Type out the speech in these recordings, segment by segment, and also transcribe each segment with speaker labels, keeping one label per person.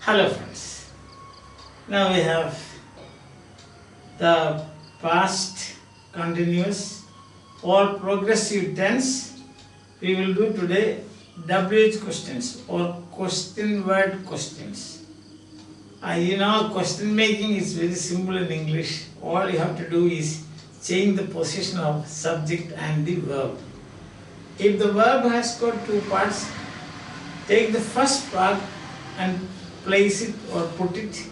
Speaker 1: Hello friends, now we have the past continuous or progressive tense. We will do today WH questions or question word questions. Question making is very simple in English. All you have to do is change the position of subject and the verb. If the verb has got two parts, take the first part and place it or put it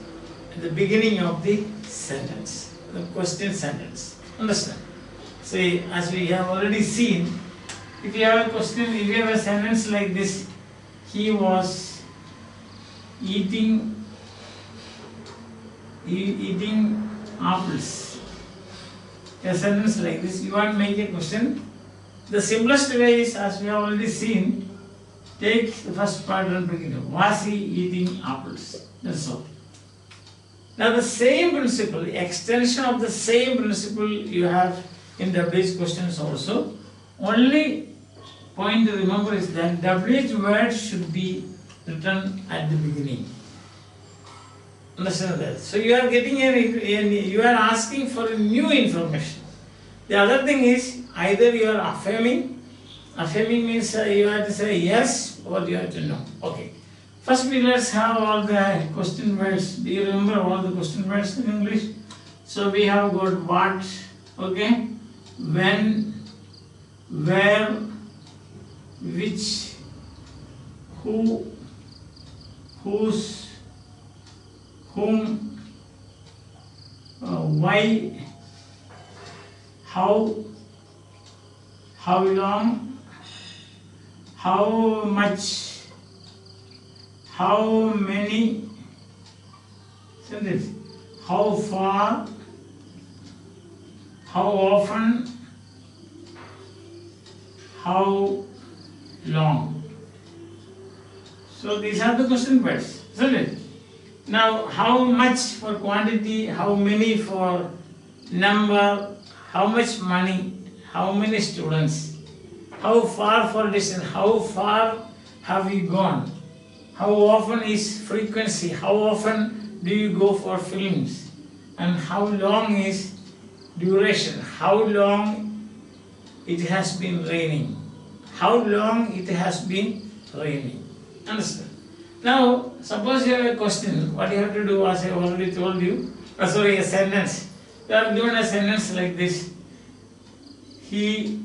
Speaker 1: at the beginning of the sentence, the question sentence. Understand? See, as we have already seen, if you have a question, if you have a sentence like this, he was eating apples. A sentence like this, you want to make a question. The simplest way is, as we have already seen, take the first part and begin. Was he eating apples? That's all. Now the same principle, the extension of the same principle you have in WH questions also. Only point to remember is that WH word should be written at the beginning. Understand that? So you are getting you are asking for a new information. The other thing is either you are affirming. Affirming means you have to say yes or you have to no. Okay. First let's have all the question words. Do you remember all the question words in English? So we have got what, okay, when, where, which, who, whose, whom, why, how long, how much, how many, how far, how often, how long. So these are the question words, isn't it? Now how much for quantity, how many for number, how much money, how many students, how far for distance, how far have you gone, how often is frequency, how often do you go for films, and how long is duration, how long it has been raining, how long it has been raining. Understand? Now suppose you have a question, what you have to do, as I already told you, a sentence. You are given a sentence like this. He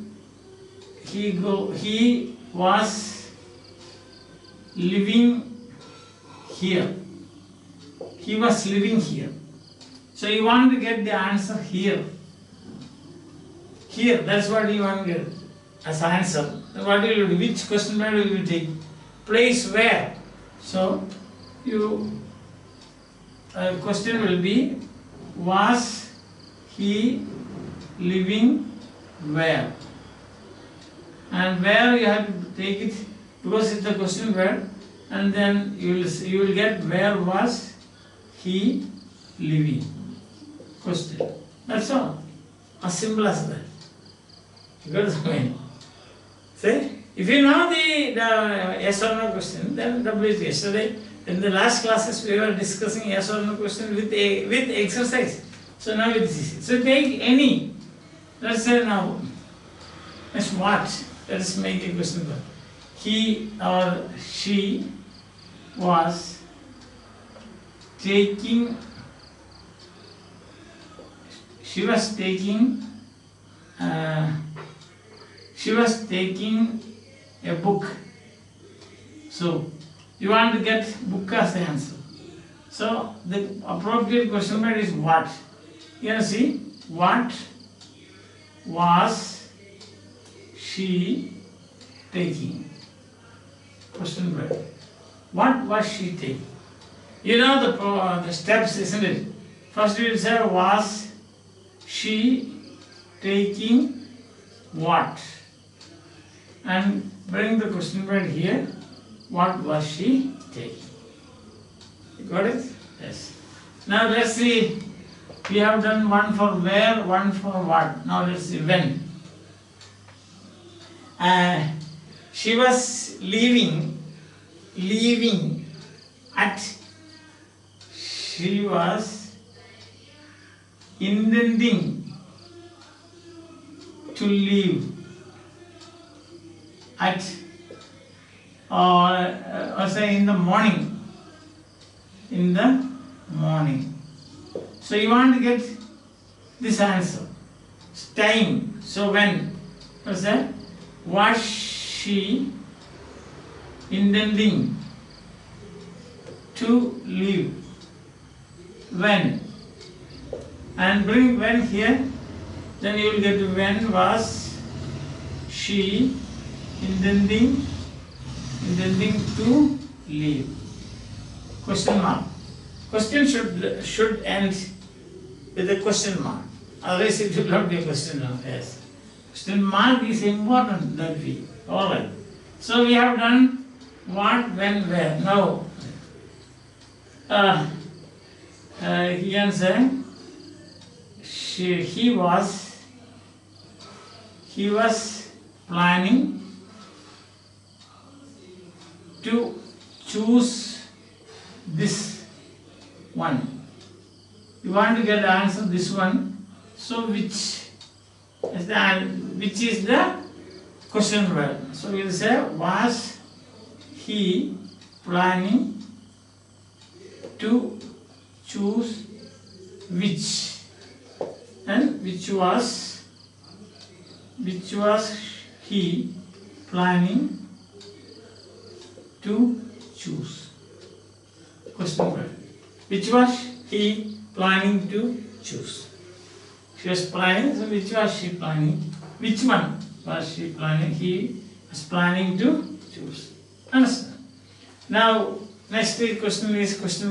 Speaker 1: was living here. He was living here. So you want to get the answer here. Here, that's what you want to get as answer. What will you do? Which question word will you take? Place where? So question will be, was he living where? And where you have to take it because it's the question word, and then you will get where was he living? Question. That's all. As simple as that. You got the point? See? If you know the yes or no question, then WH. Yesterday in the last classes we were discussing yes or no question with exercise. So now it is. So take any. Let's say now. That's what. Let us make a question. He or she was taking. She was taking a book. So you want to get book as the answer. So the appropriate question word is what. You can see what was she taking? Question word. What was she taking? You know the steps, isn't it? First we will say was she taking what? And bring the question word here. What was she taking? You got it? Yes. Now let's see. We have done one for where, one for what. Now let's see when. She was leaving at she was intending to leave at or say in the morning. In the morning. So you want to get this answer. It's time. So when? What's that? Was she intending to leave? When? And bring when here, then you will get to when was she intending to leave? Question mark. Question should end with a question mark. Otherwise it will not be a question mark. Yes. Question mark is important that we. Alright. So we have done what, when, where. Now he can say he was planning to choose this one. You want to get the answer this one. So which is the question word. So we will say was he planning to choose which, and which was he planning to choose. Question word. Which was he planning to choose? She was planning, so which was she planning? Which one was she planning? He was planning to choose. Understand? Now, next question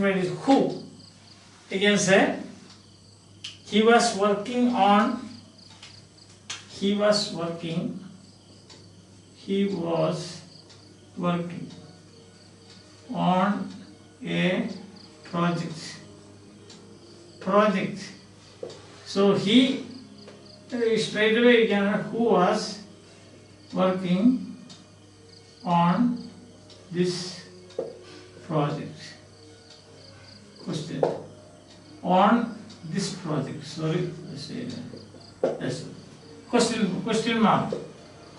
Speaker 1: word is who. Again say, he was working on a project. So he straight away again who was working on this project. Question. On this project. Sorry, let's say that. That's it. Question mark.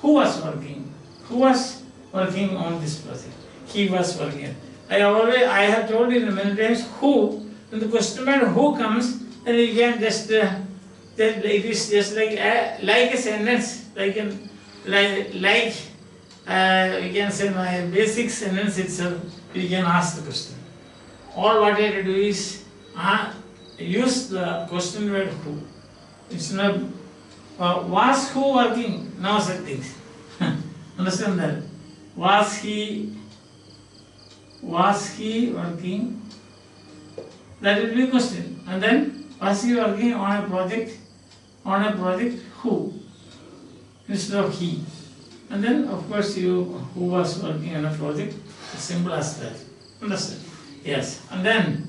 Speaker 1: Who was working? Who was working on this project? He was working. I have told you many times who. When the question mark who comes, then you can just it is just like a sentence, you can say my basic sentence itself. You can ask the question. All what I have to do is use the question word who. It's not was who working? No such things. Understand that? Was he working? That will be a question. And then was he working on a project? On a project who? Instead of he. And then of course who was working on a project. As simple as that. Understand? Yes. And then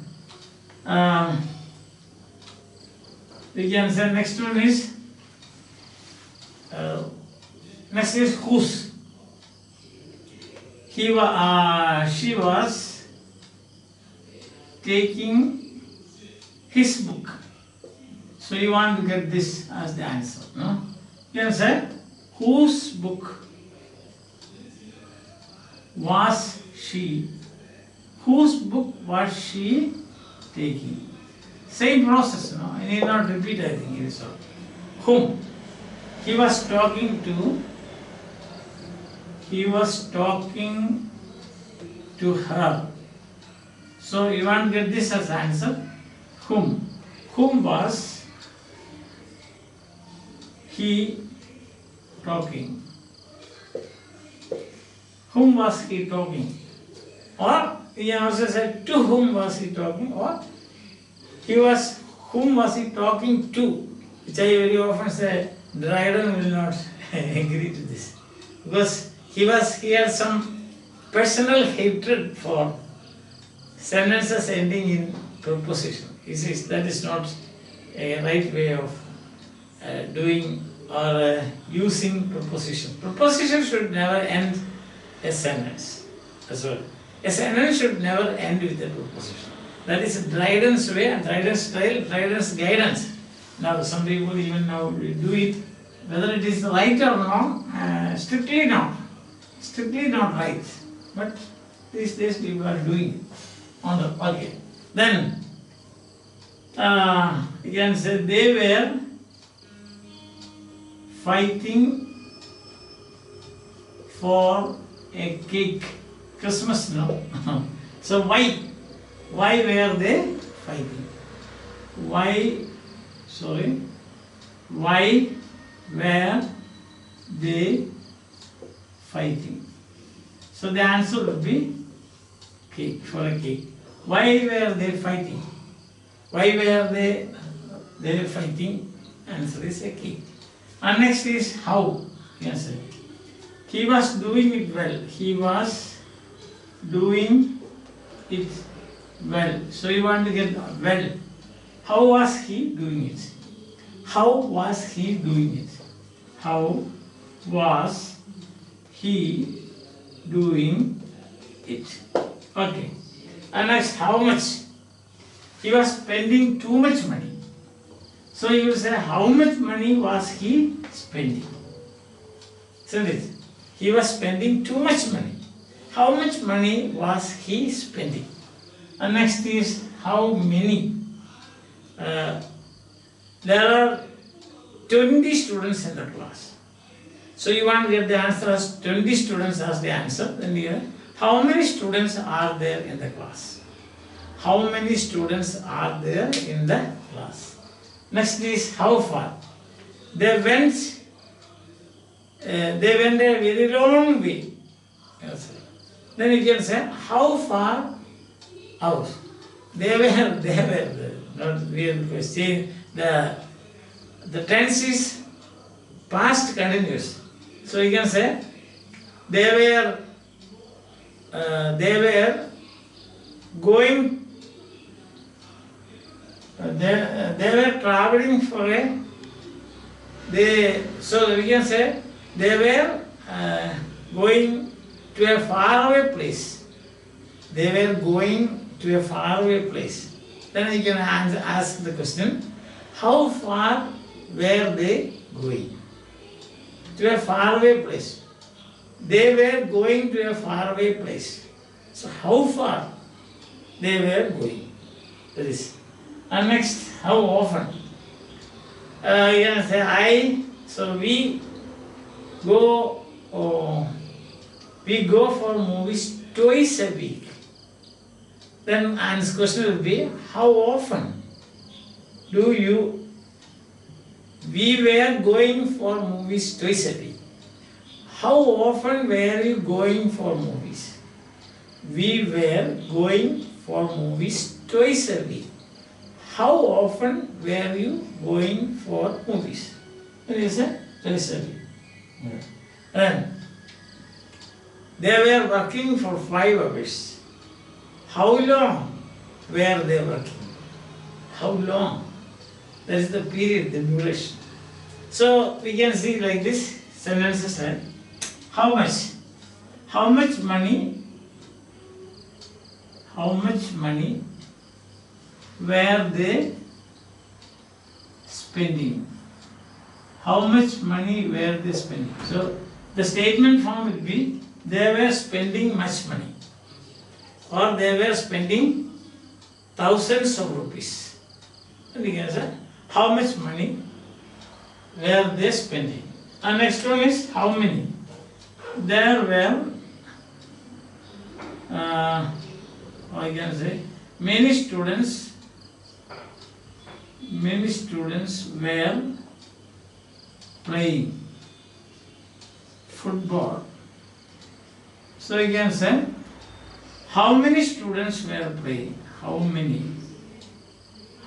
Speaker 1: we can say next one is whose. She was taking his book. So you want to get this as the answer, no? You can say whose book was she? Whose book was she taking? Same process, no? I need not repeat, I think it is all. Whom? He was talking to her. So you want to get this as answer. Whom? Whom was he talking? Whom was he talking? Or you can also say to whom was he talking? Or whom was he talking to? Which I very often say, Dryden will not agree to this. Because he had some personal hatred for sentences ending in preposition. He says that is not a right way of doing or using preposition. Preposition should never end a sentence as well. A sentence should never end with a preposition. That is Dryden's way and Dryden's style, Dryden's guidance. Now some people even now do it. Whether it is right or wrong, strictly not. Strictly not right. But these days people are doing it. Okay. Then you can say they were fighting for a cake. Christmas, no? So why? Why were they fighting? Why were they fighting? So the answer would be cake, for a cake. Why were they fighting? Why were they fighting? Answer is a cake. And next is how. Yes, sir. He was doing it well. He was doing it well. So you want to get well. How was he doing it? How was he doing it? How was he doing it? Okay. And next, how much? He was spending too much money. So you will say, how much money was he spending? Isn't it? He was spending too much money. How much money was he spending? And next is, how many? There are 20 students in the class. So you want to get the answer as 20 students as the answer. Then here, how many students are there in the class? How many students are there in the class? Next is, how far? They went a very long way. Yes. Then you can say, how far out? They were not real question. The tense is past continuous. So you can say, they were going. They were traveling for a. So we can say they were going to a faraway place. They were going to a faraway place. Then you can ask the question, how far were they going? To a faraway place. They were going to a faraway place. So how far they were going? That is. And next, how often? You can say so we go for movies twice a week. Then answer question will be, how often do you? We were going for movies twice a week. How often were you going for movies? We were going for movies twice a week. How often were you going for movies? It is twice a week. And they were working for 5 hours. How long were they working? How long? That is the period, the duration. So we can see like this sentences like, how much? How much money? How much money were they spending? How much money were they spending? So the statement form will be, they were spending much money, or they were spending thousands of rupees. And you can say, how much money were they spending? And next one is, how many? There were, I can say, many students were playing football. So you can say, how many students were playing? How many?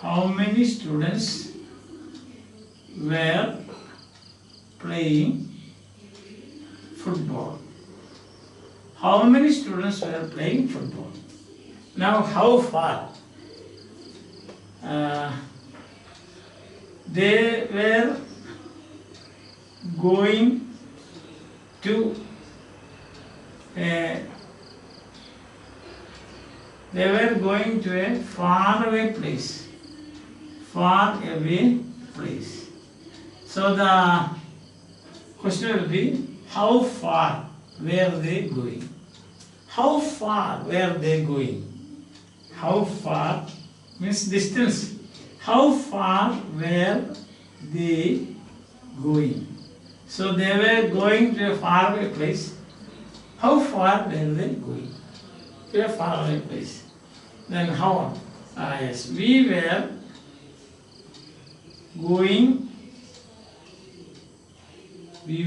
Speaker 1: How many students were playing football? How many students were playing football? Now, how far? They were going to They were going to a faraway place. Far away place. So the question will be, how far were they going? How far were they going? How far means distance. How far were they going? So they were going to a faraway place. How far were they going? To a faraway place. Then how? Yes, we were going. We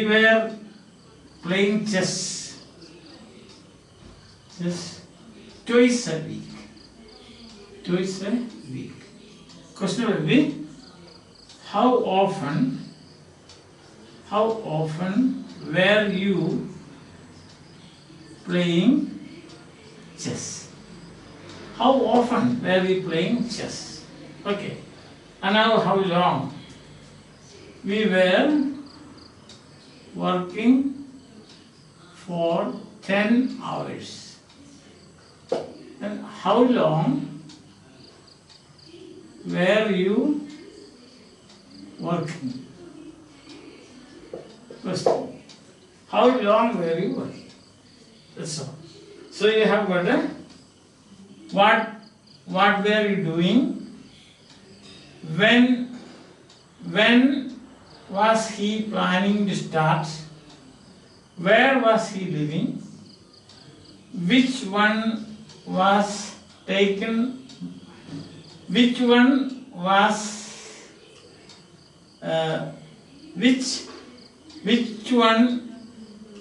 Speaker 1: were playing chess twice a week. Twice a week. Question will be, how often were you playing chess? How often were we playing chess? Okay. And now how long? We were working for 10 hours. And how long were you working? Question. How long were you working? That's all. So you have got a what were you doing? When was he planning to start? Where was he living? Which one was taken? Which one was which one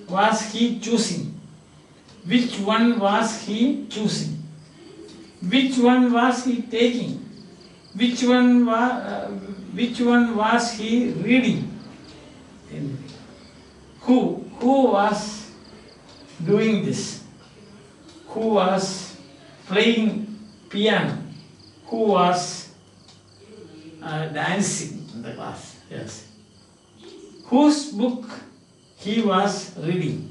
Speaker 1: was he choosing? Which one was he choosing? Which one was he taking? Which one was he reading? Who was doing this? Who was playing piano? Who was dancing in the class? Yes. Whose book he was reading?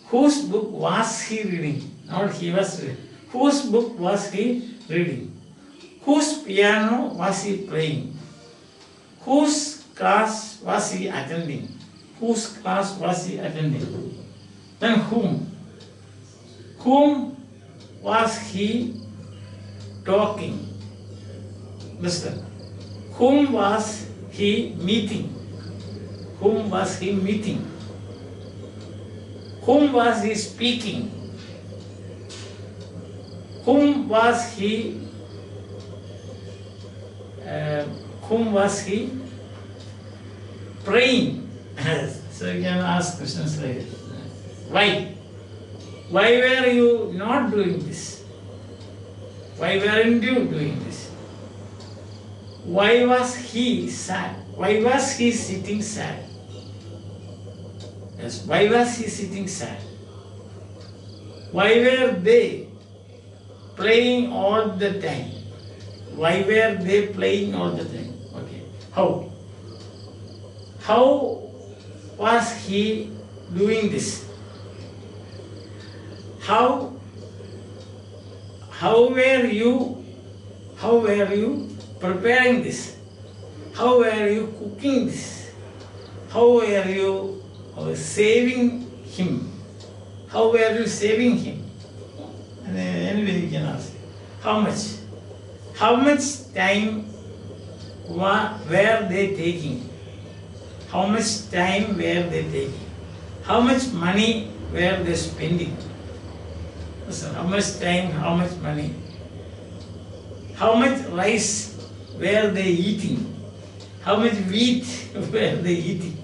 Speaker 1: Whose book was he reading? Not he was reading. Whose book was he reading? Whose piano was he playing? Whose class was he attending? Whose class was he attending? Then whom? Whom was he talking? Listen. Whom was he meeting? Whom was he meeting? Whom was he speaking? Whom was he praying? So you can ask questions like this. Why? Why were you not doing this? Why weren't you doing this? Why was he sad? Why was he sitting sad? Yes, why was he sitting sad? Why were they playing all the time? Why were they playing all the time? Okay. How? How was he doing this? How were you preparing this? How were you cooking this? How were you saving him? How were you saving him? And anyway, you can ask. How much? How much time were they taking? How much time were they taking? How much money were they spending? Listen, how much time, how much money? How much rice were they eating? How much wheat were they eating?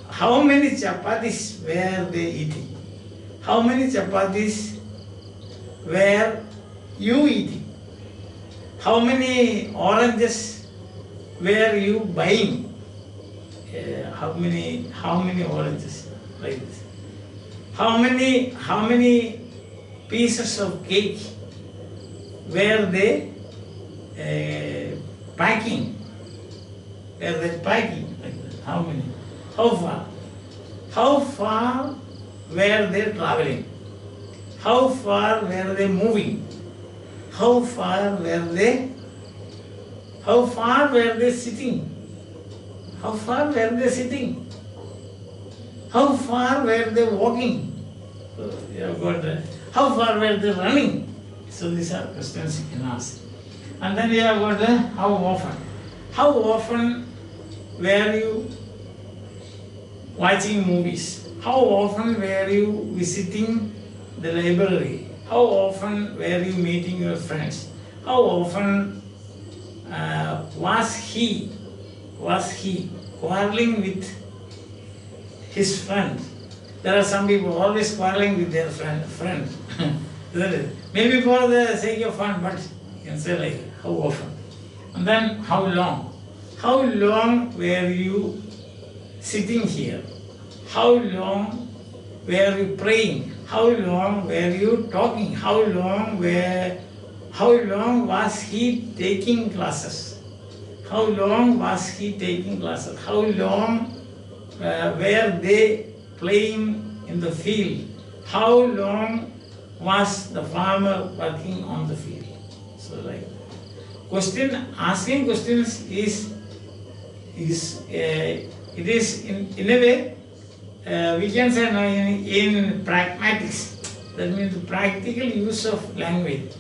Speaker 1: How many chapatis were they eating? How many chapatis were you eating? How many oranges were you buying? How many oranges? Like this. How many pieces of cake were they packing? Were they packing? Like that. How many? How far? How far were they traveling? How far were they moving? How far were they? How far were they sitting? How far were they sitting? How far were they walking? So you have got how far were they running? So these are questions you can ask. And then you have got how often. How often were you watching movies? How often were you visiting the library? How often were you meeting your friends? How often was he quarreling with his friend? There are some people always quarreling with their friend. Isn't it? Maybe for the sake of fun, but you can say like how often. And then how long? How long were you sitting here? How long were you praying? How long were you talking? How long was he taking classes? How long was he taking classes? How long were they playing in the field? How long was the farmer working on the field? So like asking questions is in a way we can say in pragmatics, that means the practical use of language.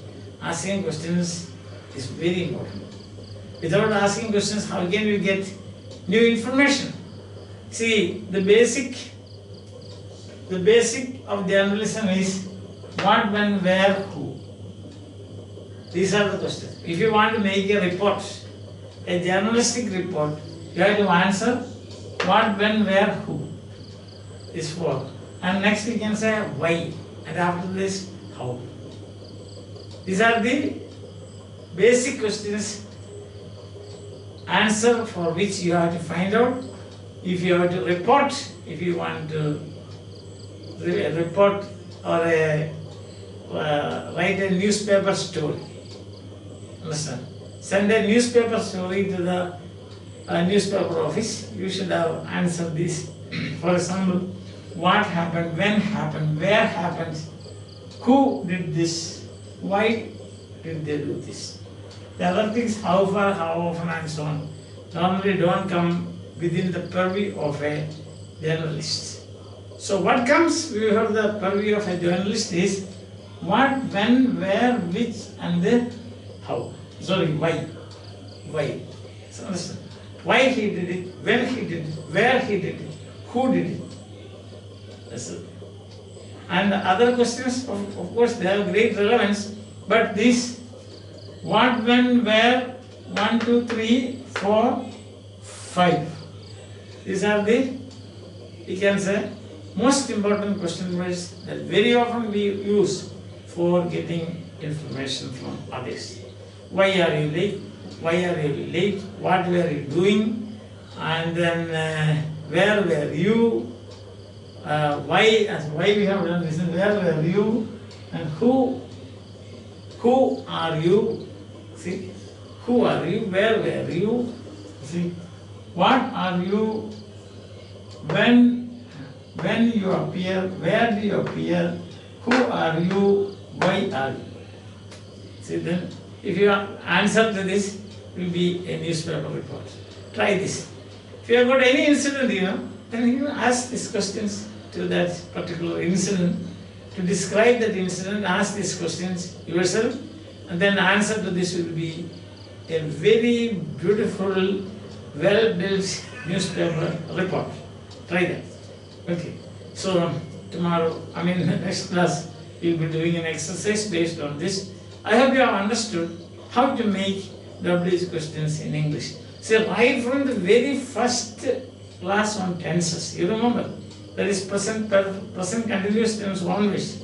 Speaker 1: Asking questions is very important. Without asking questions, how can you get new information? See, the basic of journalism is what, when, where, who. These are the questions. If you want to make a report, a journalistic report, you have to answer what, when, where, who. Is for. And next we can say why. And after this, how. These are the basic questions, answer for which you have to find out. If you have to report, if you want to report or write a newspaper story. Understand? Send a newspaper story to the newspaper office. You should have answered this. For example, what happened, when happened, where happened, who did this, why did they do this. The other things, how far, how often, and so on, normally don't come within the purview of a journalist. So what comes within the purview of a journalist is what, when, where, which, and the how. Sorry, why. Why. So understand? Why he did it, when he did it, where he did it, who did it. That's it. And the other questions, of course, they have great relevance, but this what, when, where, 1, 2, 3, 4, 5. These are the, you can say, most important question words that very often we use for getting information from others. Why are you late? Why are you late? What were you doing? And then where were you? Why we have done this? Where were you? And who are you? See, who are you? Where were you? See, what are you? When you appear? Where do you appear? Who are you? Why are you? See, then if you answer to this, it will be a newspaper report. Try this. If you have got any incident, then you ask these questions to that particular incident. To describe that incident, ask these questions yourself, and then answer to this will be a very beautiful, well-built newspaper report. Try that. Okay. So tomorrow, next class, we'll be doing an exercise based on this. I hope you have understood how to make WH questions in English. So right from the very first class on tenses, you remember, that is present continuous tense always.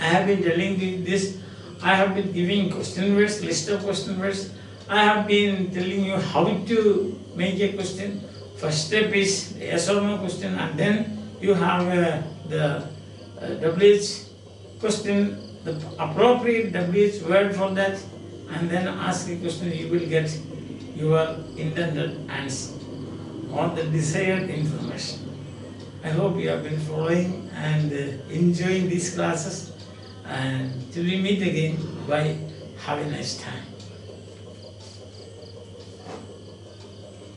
Speaker 1: I have been telling you this. I have been giving question words, list of question words. I have been telling you how to make a question. First step is yes or no question, and then you have the WH question, the appropriate WH word for that, and then ask a question. You will get your intended answer or the desired information. I hope you have been following and enjoying these classes. And till we meet again, bye. Have a nice time.